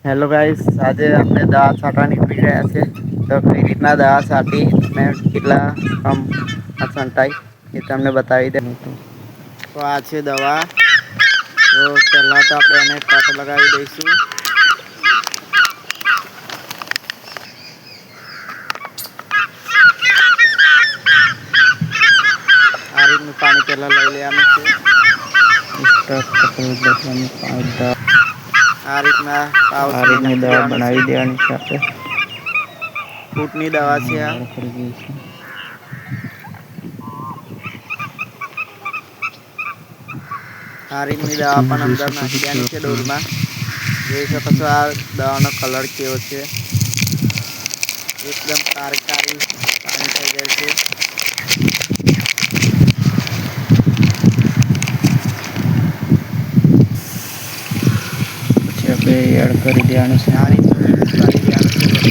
Hello guys, આજે આપણે દવા છાંટવા નીકળી રહ્યા છે. તો કઈ રીતના દવા છાંટી ને કેટલા છંટાઈ એ તમને બતાવી દે. તો આ છે દવા. તો પહેલા તો આપણે એને કટ લગાવી દઈશું. આ રીતનું પાણી પેલા લઈ લેવાનું છે. આ રીતના પાઉચમાં નાખી દવા દેવાનું છે. બનાવી દેવાની છે આપણે. ફૂટની દવા છે આ. આ રીતની દવા પણ અંદર નાખી દેવાની છે ડોલમાં. જોઈ શકો છો આ દવાનો કલર કેવો છે. એકદમ કારી પાણી થઈ જાય છે. પછી આપણે એડ કરી દેવાનું છે. આ રીતનું મિક્સ કરી દેવાનું છે બધું.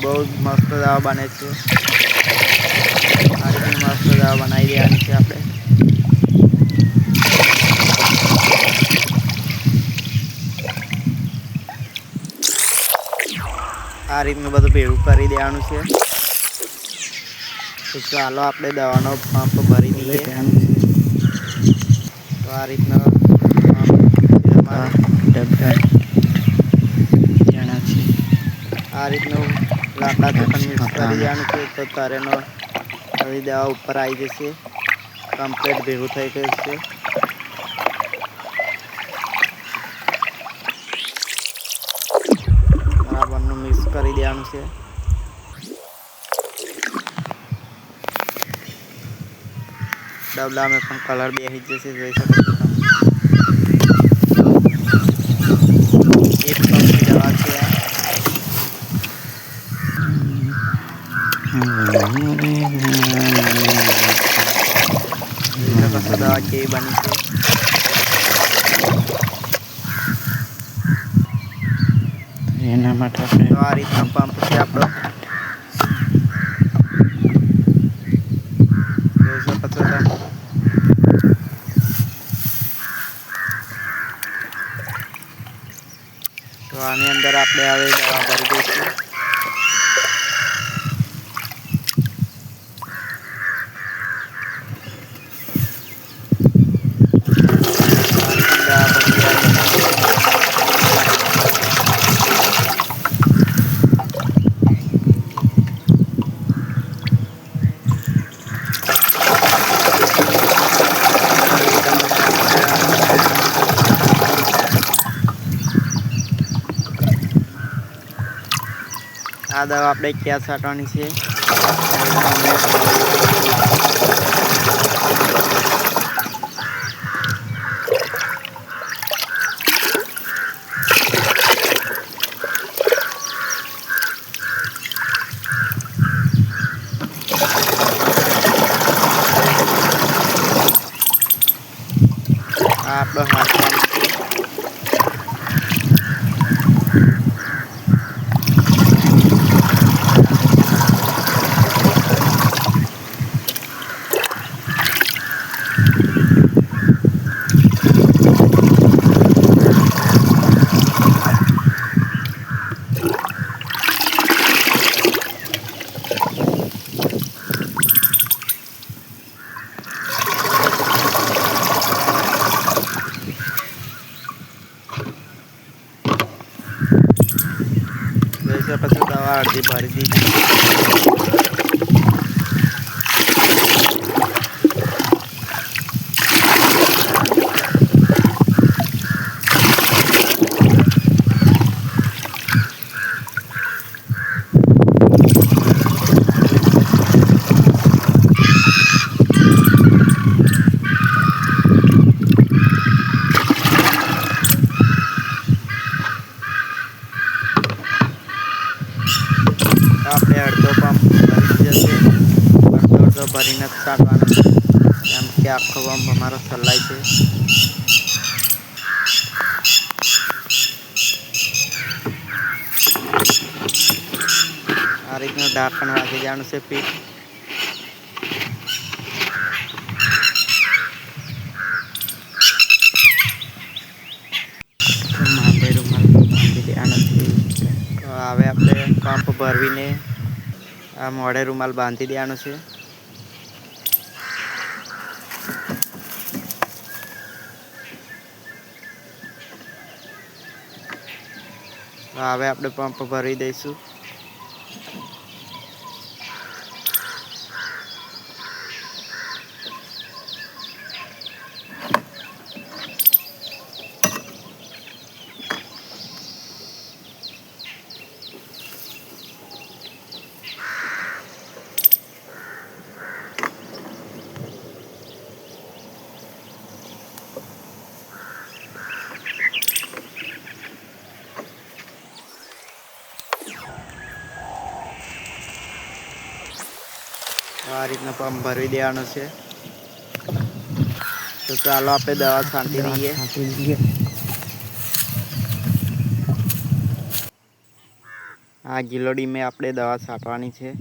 બહુ જ મસ્ત દવા બને છે. આ રીતની મસ્ત દવા બનાવી દેવાની છે આપણે. આ રીતનું બધું ભેગું કરી દેવાનું છે. તો ચાલો આપણે દવાનો પંપ ભરી દઈએ. તો આ રીતનો પંપ છે અમારે. આ રીતનું લાકડાથી પણ મિક્સ કરી દેવાનું છે. તો તરેનો બધી દવા ઉપર આવી જશે. કમ્પ્લીટ ભેગું થઈ ગયું છે. બરાબરનું મિક્સ કરી દેવાનું છે. ડબલામાં પણ કલર બેસી જશે, જોઈ શકો છો તમે. એક પંપની દવા છે આ. જોઈ શકો છો દવા કેવી બની છે. એના માટે આપણે તો આ રીતનો પંપ છે આપણો. જોઈ શકો છો તમે. તો આની અંદર આપણે હવે દવા ભરી દઈશું. આ રીતની દવા ભરી દેવાની છે. એકદમ નાની દવા નાખી દેવાની છે. આ દવા આપણે ક્યાં છાંટવાની છે એ તમને બતાવી દઉં. આ આપણો હાથ પંપ છે. જોઈ શકો છો દવા અડધી ભરી દીધી છે. આપણે અડધો પંપ ભરી દીધો છે. અડધો ભરીને જ છાંટવાનો છે, કેમ કે આખો પંપ અમારો ચલાય છે. આ રીતનું ઢાંકણ રાખી દેવાનું છે ફીટ. હવે આપણે પંપ ભરવીને આ મોઢે રૂમાલ બાંધી દેવાનો છે. તો હવે આપણે પંપ ભરી દઈશું. આ રીતના પંપ ભરી દેવાનો છે. તો ચાલો આપણે દવા છાંટી દઈએ. છાંટી દઈએ. આ ગિલોડી મેં આપણે દવા છાંટવાની છે.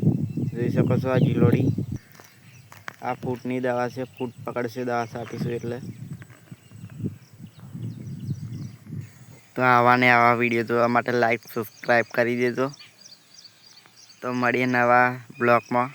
જોઈ શકો છો આ ગિલોડી. આ ફૂટની દવા છે. ફૂટ પકડશે દવા છાંટીશું એટલે. તો આવા ને આવા વિડીયો જોવા માટે લાઈક સબસ્ક્રાઈબ કરી દેજો. તો મળીએ નવા બ્લોગમાં.